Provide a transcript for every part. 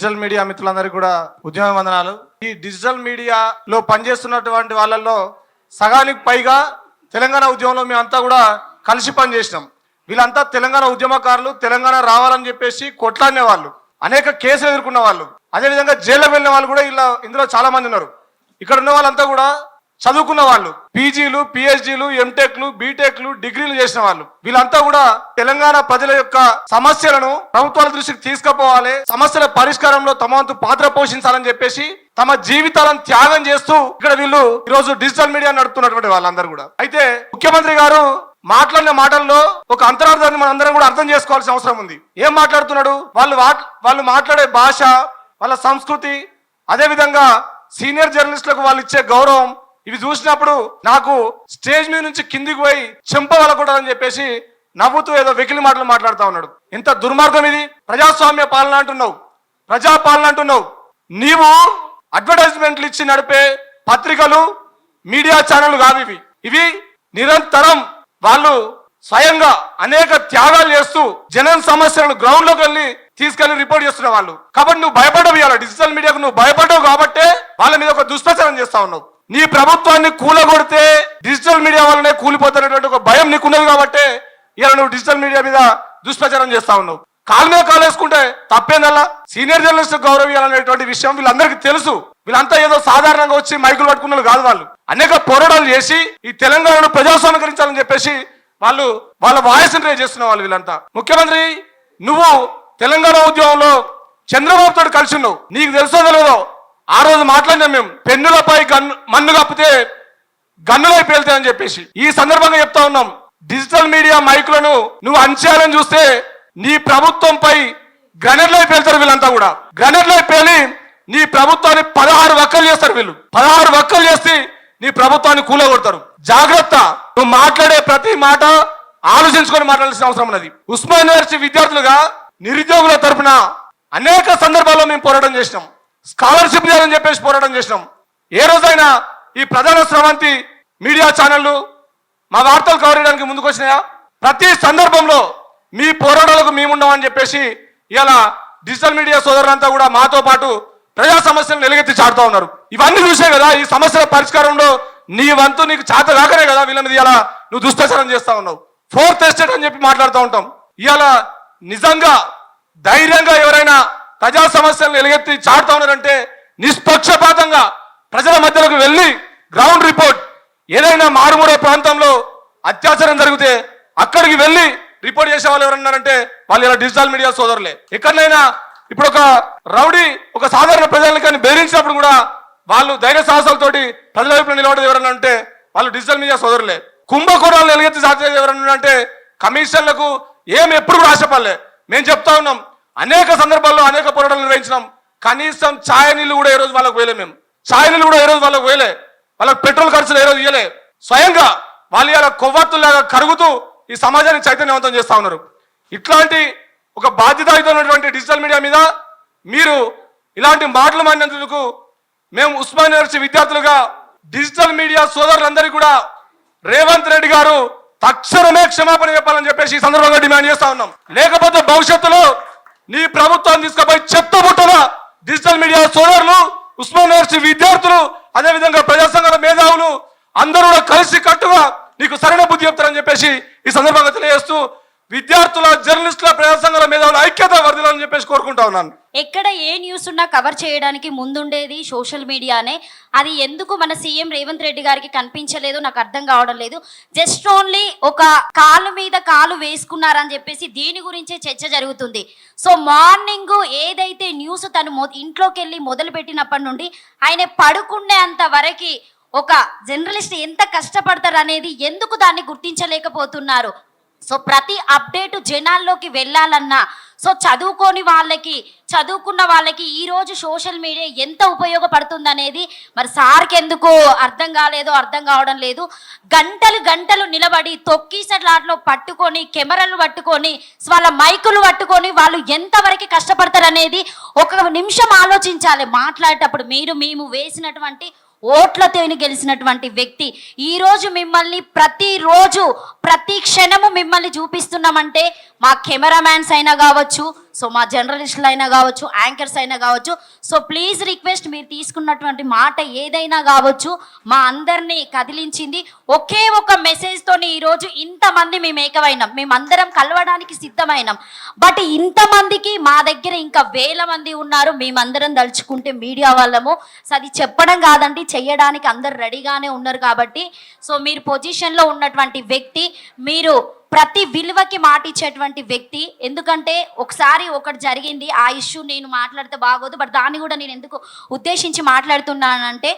Digital media మిత్రులందరికీ కూడా ఉద్యమ వందనాలు. ఈ డిజిటల్ మీడియాలో పనిచేస్తున్నటువంటి వాళ్ళల్లో సగానికి పైగా తెలంగాణ ఉద్యమంలో మేమంతా కూడా కలిసి పనిచేసినాం. వీళ్ళంతా తెలంగాణ ఉద్యమకారులు, తెలంగాణ రావాలని చెప్పేసి కొట్లాడిన వాళ్ళు, అనేక కేసులు ఎదుర్కొన్న వాళ్ళు, అదేవిధంగా జైల్లో వెళ్ళిన వాళ్ళు కూడా ఇందులో చాలా మంది ఉన్నారు. ఇక్కడ ఉన్న వాళ్ళంతా కూడా చదువుకున్న వాళ్ళు, పీజీలు, పిహెచ్డీలు, ఎంటెక్లు, బీటెక్లు, డిగ్రీలు చేసిన వాళ్ళు. వీళ్ళంతా కూడా తెలంగాణ ప్రజల యొక్క సమస్యలను ప్రభుత్వాల దృష్టికి తీసుకుపోవాలి, సమస్యల పరిష్కారంలో తమ వంతు పాత్ర పోషించాలని చెప్పేసి తమ జీవితాలను త్యాగం చేస్తూ ఇక్కడ వీళ్ళు ఈరోజు డిజిటల్ మీడియా నడుపుతున్నటువంటి వాళ్ళందరూ కూడా. అయితే ముఖ్యమంత్రి గారు మాట్లాడిన మాటల్లో ఒక అంతరార్థాన్ని మనం అందరం కూడా అర్థం చేసుకోవాల్సిన అవసరం ఉంది. ఏం మాట్లాడుతున్నాడు? వాళ్ళు మాట్లాడే భాష, వాళ్ళ సంస్కృతి, అదేవిధంగా సీనియర్ జర్నలిస్టులకు వాళ్ళు ఇచ్చే గౌరవం, ఇవి చూసినప్పుడు నాకు స్టేజ్ మీద నుంచి కిందికి పోయి చెంపవలకూడదని చెప్పేసి నవ్వుతూ ఏదో వెకిలి మాటలు మాట్లాడుతూ ఉన్నాడు. ఎంత దుర్మార్గం ఇది! ప్రజాస్వామ్య పాలన అంటున్నావు, ప్రజాపాలన అంటున్నావు. నీవు అడ్వర్టైజ్మెంట్లు ఇచ్చి నడిపే పత్రికలు, మీడియా ఛానళ్లు కావు ఇవి నిరంతరం వాళ్ళు స్వయంగా అనేక త్యాగాలు చేస్తూ జనం సమస్యలను గ్రౌండ్ లోకి వెళ్ళి తీసుకెళ్లి రిపోర్ట్ చేస్తున్న వాళ్ళు. కాబట్టి నువ్వు భయపడవు, ఇవ్వాలి డిజిటల్ మీడియాకు నువ్వు భయపడవు కాబట్టే వాళ్ళ మీద ఒక దుష్ప్రచారం చేస్తా ఉన్నావు. నీ ప్రభుత్వాన్ని కూలగొడితే డిజిటల్ మీడియా వల్లనే కూలిపోతున్నటువంటి ఒక భయం నీకున్నది కాబట్టే ఇలా నువ్వు డిజిటల్ మీడియా మీద దుష్ప్రచారం చేస్తా ఉన్నావు. కాలు మీద కాలు వేసుకుంటే తప్పేందల్లా. సీనియర్ జర్నలిస్ట్ గౌరవించాలనేటువంటి విషయం వీళ్ళందరికీ తెలుసు. వీళ్ళంతా ఏదో సాధారణంగా వచ్చి మైకులు పట్టుకున్న కాదు. వాళ్ళు అనేక పోరాటాలు చేసి ఈ తెలంగాణను ప్రజాస్వామ్యకరించాలని చెప్పేసి వాళ్ళు వాళ్ళ వాయిస్ రేజ్ చేస్తున్న వాళ్ళు వీళ్ళంతా. ముఖ్యమంత్రి, నువ్వు తెలంగాణ ఉద్యమంలో చంద్రబాబు తోటి కలిసి ఉన్నావు. నీకు తెలుసో తెలియదో ఆ రోజు మాట్లాడినాం మేము, పెన్నులపై మన్ను కప్పితే గన్నులై పేలుతాయని చెప్పేసి. ఈ సందర్భంగా చెప్తా ఉన్నాం, డిజిటల్ మీడియా మైకులను నువ్వు అంచేయాలని చూస్తే నీ ప్రభుత్వంపై గ్రనెడ్లై పేలుతారు వీళ్ళంతా కూడా. గ్రనెడ్లై పేలి నీ ప్రభుత్వాన్ని 16 వక్కలు చేస్తారు వీళ్ళు. 16 వక్కలు చేసి నీ ప్రభుత్వాన్ని కూలగొడతారు. జాగ్రత్త, నువ్వు మాట్లాడే ప్రతి మాట ఆలోచించుకొని మాట్లాడాల్సిన అవసరం ఉన్నది. ఉస్మానియా యూనివర్సిటీ విద్యార్థులుగా నిరుద్యోగుల తరఫున అనేక సందర్భాల్లో మేము పోరాటం చేసినాం. స్కాలర్షిప్ చేయాలని చెప్పేసి పోరాటం చేసినాం. ఏ రోజైనా ఈ ప్రధాన స్రవంతి మీడియా ఛానళ్లు మా వార్తలు కవర్ చేయడానికి ముందుకు వచ్చినాయా? ప్రతి సందర్భంలో మీ పోరాటాలకు మేమున్నామని చెప్పేసి ఇలా డిజిటల్ మీడియా సోదరులంతా కూడా మాతో పాటు ప్రజా సమస్యలను నిలగెత్తి చాడుతూ ఉన్నారు. ఇవన్నీ చూసే కదా ఈ సమస్యల పరిష్కారంలో నీ వంతు నీకు చేత కాకనే కదా వీళ్ళ మీద ఇలా నువ్వు దుష్ప్రచారం చేస్తా ఉన్నావు. 4th ఎస్టేట్ అని చెప్పి మాట్లాడుతూ ఉంటాం. ఇలా నిజంగా ధైర్యంగా ఎవరైనా ప్రజా సమస్యలను నిలగెత్తి చాడుతూ ఉన్నారంటే నిష్పక్షపాతంగా ప్రజల మధ్యలోకి వెళ్ళి గ్రౌండ్ రిపోర్ట్, ఏదైనా మారుమూల ప్రాంతంలో అత్యాచారం జరిగితే అక్కడికి వెళ్ళి రిపోర్ట్ చేసే వాళ్ళు ఎవరన్నారంటే వాళ్ళు ఇలా డిజిటల్ మీడియా సోదరులే. ఎక్కడైనా ఇప్పుడు ఒక రౌడీ ఒక సాధారణ ప్రజలను కానీ బెదిరించినప్పుడు కూడా వాళ్ళు ధైర్య సాహసాలతోటి ప్రజల వైపు నిలబడేది ఎవరన్నా అంటే వాళ్ళు డిజిటల్ మీడియా సోదరులే. కుంభకోణాలను నిలగెత్తి సాధ్యత ఎవరన్నా అంటే కమిషన్లకు ఎప్పుడు కూడా ఆశపడలే. మేము చెప్తా ఉన్నాం, అనేక సందర్భాల్లో అనేక పోరాటాలు నిర్వహించినాం. కనీసం ఛాయ నీళ్ళు కూడా ఏ రోజు వాళ్ళకు వేయలే. మేము ఛాయ నీళ్ళు కూడా ఏ రోజు వాళ్ళకు వేయలే. వాళ్ళకి పెట్రోల్ ఖర్చులు ఏ రోజు ఇవ్వలే. స్వయంగా వాళ్ళు ఇలా కొవ్వొత్తులాగా కరుగుతూ ఈ సమాజాన్ని చైతన్యవంతం చేస్తా ఉన్నారు. ఇట్లాంటి ఒక బాధ్యతాయుతమైనటువంటి డిజిటల్ మీడియా మీద మీరు ఇలాంటి మాటలు మాడినందుకు మేము ఉస్మానియా యూనివర్సిటీ విద్యార్థులుగా డిజిటల్ మీడియా సోదరులందరికీ కూడా రేవంత్ రెడ్డి గారు తక్షణమే క్షమాపణ చెప్పాలని చెప్పేసి ఈ సందర్భంగా డిమాండ్ చేస్తా ఉన్నాం. లేకపోతే భవిష్యత్తులో నీ ప్రభుత్వాన్ని తీసుకుపోయి చెత్తబుట్టల డిజిటల్ మీడియా సోదరులు, ఉస్మానియా యూనివర్సిటీ విద్యార్థులు, అదేవిధంగా ప్రజా సంఘాల మేధావులు అందరూ కూడా కలిసి కట్టుగా నీకు సరైన బుద్ధి చెప్తారని చెప్పేసి ఈ సందర్భంగా తెలియజేస్తూ విద్యార్థుల, జర్నలిస్టుల, ప్రజా సంఘాల మేధావుల ఐక్యత వర్ధిల్లాలని చెప్పేసి కోరుకుంటా ఉన్నాను. ఎక్కడ ఏ న్యూస్ ఉన్నా కవర్ చేయడానికి ముందుండేది సోషల్ మీడియానే. అది ఎందుకు మన సీఎం రేవంత్ రెడ్డి గారికి కనిపించలేదు నాకు అర్థం కావడం లేదు. జస్ట్ ఓన్లీ ఒక కాలు మీద కాలు వేసుకున్నారని చెప్పేసి దీని గురించే చర్చ జరుగుతుంది. సో మార్నింగ్ ఏదైతే న్యూస్ తను ఇంట్లోకి వెళ్ళి మొదలు పెట్టినప్పటి నుండి ఆయన పడుకునే అంత వరకు ఒక జర్నలిస్ట్ ఎంత కష్టపడతారు అనేది ఎందుకు దాన్ని గుర్తించలేకపోతున్నారు? సో ప్రతి అప్డేటు జనాల్లోకి వెళ్ళాలన్నా సో చదువుకున్న వాళ్ళకి ఈరోజు సోషల్ మీడియా ఎంత ఉపయోగపడుతుంది అనేది మరి సార్కి ఎందుకు అర్థం కావడం లేదు. గంటలు నిలబడి తొక్కిసలాట్లో పట్టుకొని కెమెరాలు పట్టుకొని వాళ్ళ మైకులు పట్టుకొని వాళ్ళు ఎంతవరకు కష్టపడతారు అనేది ఒక నిమిషం ఆలోచించాలి. మాట్లాడేటప్పుడు మేము వేసినటువంటి ఓట్లతోని గెలిచినటువంటి వ్యక్తి ఈరోజు మిమ్మల్ని ప్రతిరోజు ప్రతి క్షణము మిమ్మల్ని చూపిస్తున్నామంటే మా కెమెరామ్యాన్స్ అయినా కావచ్చు, సో మా జర్నలిస్టులు అయినా కావచ్చు, యాంకర్స్ అయినా కావచ్చు, సో ప్లీజ్ రిక్వెస్ట్, మీరు తీసుకున్నటువంటి మాట ఏదైనా కావచ్చు మా అందరినీ కదిలించింది. ఒకే ఒక మెసేజ్తోని ఈరోజు ఇంతమంది మేము ఏకమైనాం, మేమందరం కలవడానికి సిద్ధమైనాం. బట్ ఇంతమందికి మా దగ్గర ఇంకా వేల మంది ఉన్నారు, మేమందరం దలుచుకుంటే మీడియా వాళ్ళము. సో అది చెప్పడం కాదండి, చెయ్యడానికి అందరు రెడీగానే ఉన్నారు. కాబట్టి సో మీరు పొజిషన్లో ఉన్నటువంటి వ్యక్తి, మీరు ప్రతి విలువకి మాట ఇచ్చేటువంటి వ్యక్తి. ఎందుకంటే ఒకసారి ఒకటి జరిగింది, ఆ ఇష్యూ నేను మాట్లాడితే బాగోదు, బట్ దాన్ని కూడా నేను ఎందుకు ఉద్దేశించి మాట్లాడుతున్నానంటే,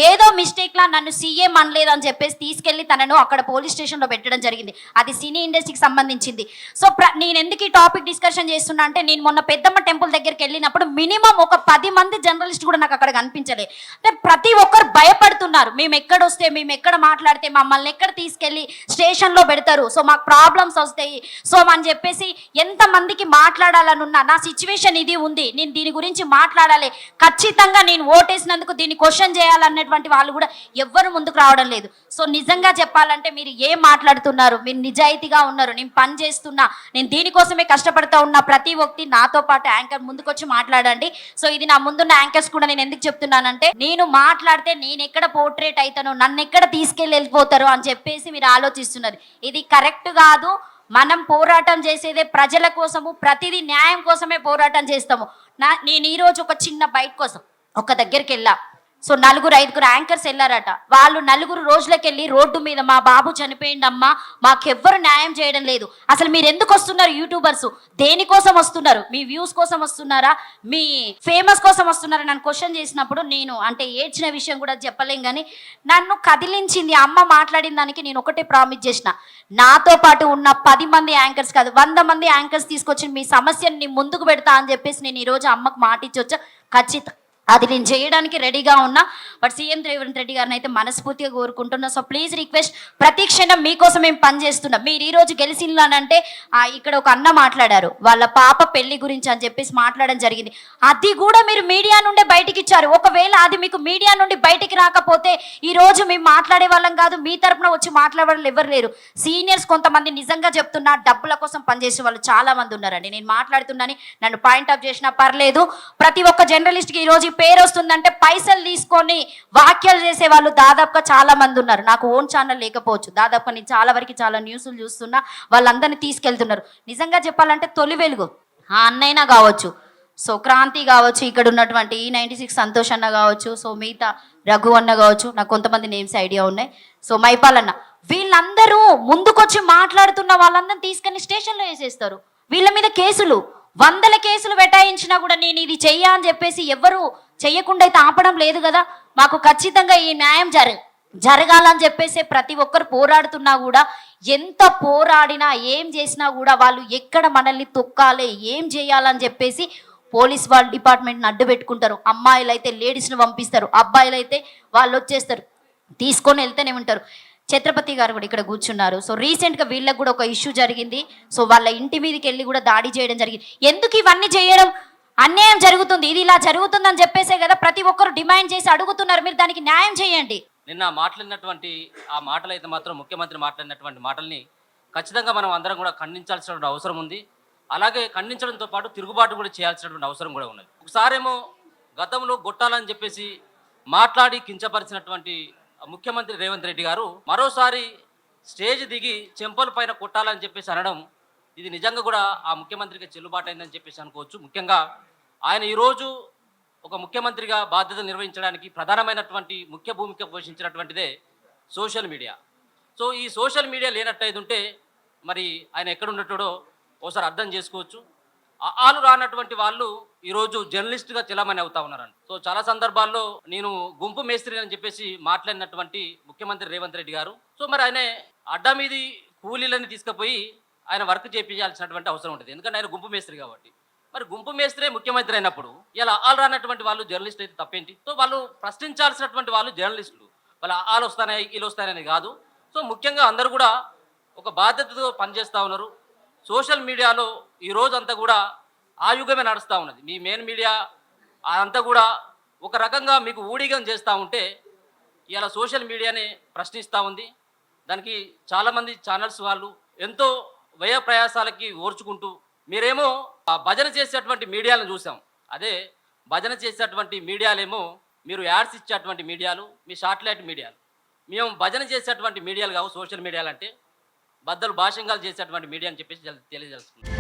ఏదో మిస్టేక్లా నన్ను సీఎం అనలేదని చెప్పేసి తీసుకెళ్ళి తనను అక్కడ పోలీస్ స్టేషన్లో పెట్టడం జరిగింది. అది సినీ ఇండస్ట్రీకి సంబంధించింది. సో నేను ఎందుకు ఈ టాపిక్ డిస్కషన్ చేస్తున్నా అంటే, నేను మొన్న పెద్దమ్మ టెంపుల్ దగ్గరికి వెళ్ళినప్పుడు మినిమం ఒక 10 మంది జర్నలిస్ట్ కూడా నాకు అక్కడ కనిపించలే. అంటే ప్రతి ఒక్కరు భయపడుతున్నారు, మేము ఎక్కడొస్తే, మేము ఎక్కడ మాట్లాడితే మమ్మల్ని ఎక్కడ తీసుకెళ్ళి స్టేషన్లో పెడతారు, సో మాకు ప్రాబ్లమ్స్ వస్తాయి, సో అని చెప్పేసి ఎంతమందికి మాట్లాడాలనున్నా, నా సిచ్యువేషన్ ఇది ఉంది, నేను దీని గురించి మాట్లాడాలి, ఖచ్చితంగా నేను ఓటేసినందుకు దీన్ని క్వశ్చన్ చేయాలన్నటువంటి వాళ్ళు కూడా ఎవ్వరు ముందుకు రావడం లేదు. సో నిజంగా చెప్పాలంటే మీరు ఏం మాట్లాడుతున్నారు, మీరు నిజాయితీగా ఉన్నారు, నేను పని చేస్తున్నా, నేను దీనికోసమే కష్టపడుతూ ఉన్నా, ప్రతి ఒక్కటి నాతో పాటు యాంకర్ ముందుకొచ్చి మాట్లాడండి. సో ఇది నా ముందున్న యాంకర్స్ కూడా నేను ఎందుకు చెప్తున్నానంటే, నేను మాట్లాడితే నేను ఎక్కడ పోర్ట్రేట్ అవుతాను, నన్ను ఎక్కడ వెళ్ళిపోతారు అని చెప్పేసి మీరు ఆలోచిస్తున్నారు. ఇది కరెక్ట్ కాదు. మనం పోరాటం చేసేదే ప్రజల కోసము, ప్రతిదీ న్యాయం కోసమే పోరాటం చేస్తాము. నేను ఈరోజు ఒక చిన్న బైట్ కోసం ఒక దగ్గరికి వెళ్ళా. సో 4-5 యాంకర్స్ వెళ్ళారట. వాళ్ళు 4 రోజులకి వెళ్ళి రోడ్డు మీద మా బాబు చనిపోయిందమ్మా, మాకెవ్వరు న్యాయం చేయడం లేదు, అసలు మీరు ఎందుకు వస్తున్నారు యూట్యూబర్స్, దేనికోసం వస్తున్నారు, మీ వ్యూస్ కోసం వస్తున్నారా, మీ ఫేమస్ కోసం వస్తున్నారా నన్ను క్వశ్చన్ చేసినప్పుడు, నేను అంటే ఏడ్చిన విషయం కూడా చెప్పలేం, కానీ నన్ను కదిలించింది అమ్మ మాట్లాడిన దానికి. నేను ఒకటే ప్రామిస్ చేసిన, నాతో పాటు ఉన్న 10 మంది యాంకర్స్ కాదు, 100 మంది యాంకర్స్ తీసుకొచ్చి మీ సమస్యని ముందుకు పెడతా అని చెప్పేసి నేను ఈరోజు అమ్మకు మాట ఇచ్చి వచ్చా. ఖచ్చితంగా అది నేను చేయడానికి రెడీగా ఉన్నా. బట్ సీఎం రేవంత్ రెడ్డి గారిని అయితే మనస్ఫూర్తిగా కోరుకుంటున్నా. సో ప్లీజ్ రిక్వెస్ట్, ప్రతి క్షణం మీకోసం మేము పనిచేస్తున్నాం. మీరు ఈరోజు గెలిచినానంటే ఇక్కడ ఒక అన్న మాట్లాడారు వాళ్ళ పాప పెళ్లి గురించి అని చెప్పేసి మాట్లాడడం జరిగింది. అది కూడా మీరు మీడియా నుండే బయటికి ఇచ్చారు. ఒకవేళ అది మీకు మీడియా నుండి బయటికి రాకపోతే ఈరోజు మేము మాట్లాడే వాళ్ళం కాదు, మీ తరపున వచ్చి మాట్లాడే వాళ్ళు ఎవరు లేరు. సీనియర్స్ కొంతమంది నిజంగా చెప్తున్నా డబ్బుల కోసం పనిచేసే వాళ్ళు చాలా మంది ఉన్నారండి. నేను మాట్లాడుతున్నాను, నన్ను పాయింట్ ఆఫ్ చేసినా పర్లేదు. ప్రతి ఒక్క జర్నలిస్ట్కి ఈరోజు పేరు వస్తుందంటే పైసలు తీసుకొని వ్యాఖ్యలు చేసే వాళ్ళు దాదాపుగా చాలా మంది ఉన్నారు. నాకు ఓన్ ఛానల్ లేకపోవచ్చు, దాదాపుగా నేను చాలా వరకు చాలా న్యూస్లు చూస్తున్నా, వాళ్ళందరినీ తీసుకెళ్తున్నారు. నిజంగా చెప్పాలంటే తొలి వెలుగు ఆ అన్నైనా కావచ్చు, సో క్రాంతి కావచ్చు, ఇక్కడ ఉన్నటువంటి E96 సంతోష్ అన్న కావచ్చు, సో మిగతా రఘు అన్న కావచ్చు, నాకు కొంతమంది నేమ్స్ ఐడియా ఉన్నాయి, సో మైపాల్ అన్న, వీళ్ళందరూ ముందుకొచ్చి మాట్లాడుతున్న వాళ్ళందరినీ తీసుకెళ్లి స్టేషన్లో వేసేస్తారు. వీళ్ళ మీద కేసులు 100 కేసులు వెటాయించినా కూడా నేను ఇది చెయ్యా అని చెప్పేసి ఎవరు చెయ్యకుండా అయితే ఆపడం లేదు కదా. మాకు ఖచ్చితంగా ఈ న్యాయం జరగాలని చెప్పేసి ప్రతి ఒక్కరు పోరాడుతున్నా కూడా, ఎంత పోరాడినా ఏం చేసినా కూడా వాళ్ళు ఎక్కడ మనల్ని తొక్కాలి, ఏం చేయాలని చెప్పేసి పోలీస్ వాళ్ళ డిపార్ట్మెంట్ని అడ్డు పెట్టుకుంటారు. అమ్మాయిలు అయితే లేడీస్ని పంపిస్తారు, అబ్బాయిలు అయితే వాళ్ళు వచ్చేస్తారు, తీసుకొని వెళ్తూనే ఉంటారు. ఛత్రపతి గారు కూడా ఇక్కడ కూర్చున్నారు. సో రీసెంట్గా వీళ్ళకి కూడా ఒక ఇష్యూ జరిగింది. సో వాళ్ళ ఇంటి మీదకి వెళ్ళి కూడా దాడి చేయడం జరిగింది. ఎందుకు ఇవన్నీ చేయడం? అన్యాయం జరుగుతుంది, ఇది ఇలా జరుగుతుందని చెప్పేసే కదా ప్రతి ఒక్కరు డిమాండ్ చేసి అడుగుతున్నారు. మీరు దానికి న్యాయం చేయండి. నిన్న మాట్లాడినటువంటి ఆ మాటలు అయితే మాత్రం ముఖ్యమంత్రి మాట్లాడినటువంటి మాటల్ని ఖచ్చితంగా మనం అందరం కూడా ఖండించాల్సినటువంటి అవసరం ఉంది. అలాగే ఖండించడంతో పాటు తిరుగుబాటు కూడా చేయాల్సినటువంటి అవసరం కూడా ఉన్నది. ఒకసారేమో గతంలో గొట్టాలని చెప్పేసి మాట్లాడి కించపరిచినటువంటి ముఖ్యమంత్రి రేవంత్ రెడ్డి గారు మరోసారి స్టేజ్ దిగి చెంపల పైన కొట్టాలని చెప్పేసి అనడం, ఇది నిజంగా కూడా ఆ ముఖ్యమంత్రికి చెల్లుబాటు అయిందని చెప్పేసి అనుకోవచ్చు. ముఖ్యంగా ఆయన ఈరోజు ఒక ముఖ్యమంత్రిగా బాధ్యత నిర్వహించడానికి ప్రధానమైనటువంటి ముఖ్య భూమిక పోషించినటువంటిదే సోషల్ మీడియా. సో ఈ సోషల్ మీడియా లేనట్టయితే ఉంటే మరి ఆయన ఎక్కడ ఉన్నట్టో ఒకసారి అర్థం చేసుకోవచ్చు. ఆలు రానటువంటి వాళ్ళు ఈరోజు జర్నలిస్ట్గా చెలామణి అవుతా ఉన్నారండి. సో చాలా సందర్భాల్లో నేను గుంపు మేస్త్రి అని చెప్పేసి మాట్లాడినటువంటి ముఖ్యమంత్రి రేవంత్ రెడ్డి గారు, సో మరి ఆయన అడ్డా మీది కూలీలని తీసుకుపోయి ఆయన వర్క్ చేయించాల్సినటువంటి అవసరం ఉంటుంది. ఎందుకంటే ఆయన గుంపు మేస్త్రి కాబట్టి. మరి గుంపు మేస్త్రే ముఖ్యమంత్రి అయినప్పుడు ఇలా ఆలు రానటువంటి వాళ్ళు జర్నలిస్ట్ అయితే తప్పేంటి? సో వాళ్ళు ప్రశ్నించాల్సినటువంటి వాళ్ళు జర్నలిస్టులు. వాళ్ళ ఆలు వస్తాయి వీళ్ళు వస్తాయనేది కాదు. సో ముఖ్యంగా అందరూ కూడా ఒక బాధ్యతతో పనిచేస్తూ ఉన్నారు. సోషల్ మీడియాలో ఈ రోజంతా కూడా ఆ యుగమే నడుస్తూ ఉన్నది. మీ మెయిన్ మీడియా అంతా కూడా ఒక రకంగా మీకు ఊడిగం చేస్తూ ఉంటే ఇలా సోషల్ మీడియానే ప్రశ్నిస్తూ ఉంది. దానికి చాలామంది ఛానల్స్ వాళ్ళు ఎంతో వ్యయ ప్రయాసాలకి ఓర్చుకుంటూ మీరేమో ఆ భజన చేసేటువంటి మీడియాలను చూసాం. అదే భజన చేసేటువంటి మీడియాలేమో మీరు యాడ్స్ ఇచ్చేటువంటి మీడియాలు, మీ శాటిలైట్ మీడియాలు. మేము భజన చేసేటువంటి మీడియాలు కావు సోషల్ మీడియాలు అంటే బద్దలు భాషంగాలు చేసేటువంటి మీడియా అని చెప్పేసి తెలియజేస్తున్నాం.